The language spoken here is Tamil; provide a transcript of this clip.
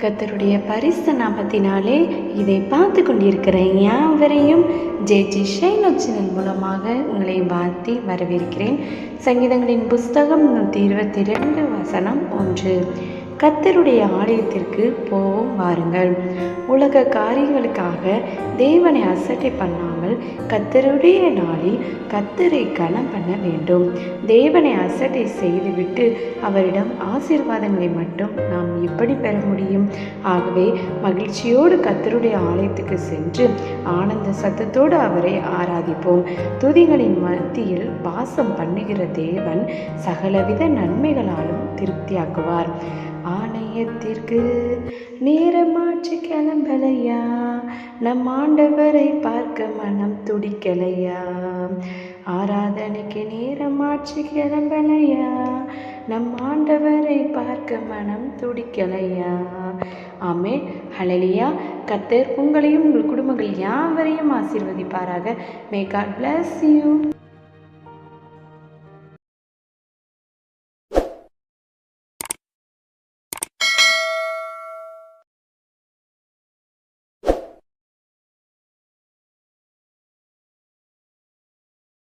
கர்த்தருடைய பரிசு நாமத்தினாலே இதை பார்த்து கொண்டிருக்கிற யாவரையும் ஜேஜி ஷைனோ சேனல் மூலமாக உங்களை வாழ்த்தி வரவேற்கிறேன். சங்கீதங்களின் புஸ்தகம் 122:1. கர்த்தருடைய ஆலயத்திற்கு போவோம் வாருங்கள். உலக காரியங்களுக்காக தேவனை அசட்டை பண்ணாமல் கர்த்தருடைய நாளில் கர்த்தரை கனம் பண்ண வேண்டும். தேவனை அசட்டை செய்துவிட்டு அவரிடம் ஆசீர்வாதங்களை மட்டும் நாம் எப்படி பெற முடியும்? ஆகவே மகிழ்ச்சியோடு கர்த்தருடைய ஆலயத்துக்கு சென்று ஆனந்த சத்தத்தோடு அவரை ஆராதிப்போம். துதிகளின் மத்தியில் வாசம் பண்ணுகிற தேவன் சகலவித நன்மைகளாலும் திருப்தியாக்குவார். ஆலயத்திற்கு நேரமாச்சு கிளம்பலையா, நம் ஆண்டவரை பார்க்க மனம் துடிக்கலையா. ஆராதனைக்கு நேரமாச்சு கிளம்பலையா, நம் ஆண்டவரை பார்க்க மனம் துடிக்கலையா. ஆமென், ஹல்லேலூயா. கர்த்தர் உங்களையும் உங்கள் குடும்பங்கள் யாவரையும் ஆசீர்வதிப்பாராக. May God bless you.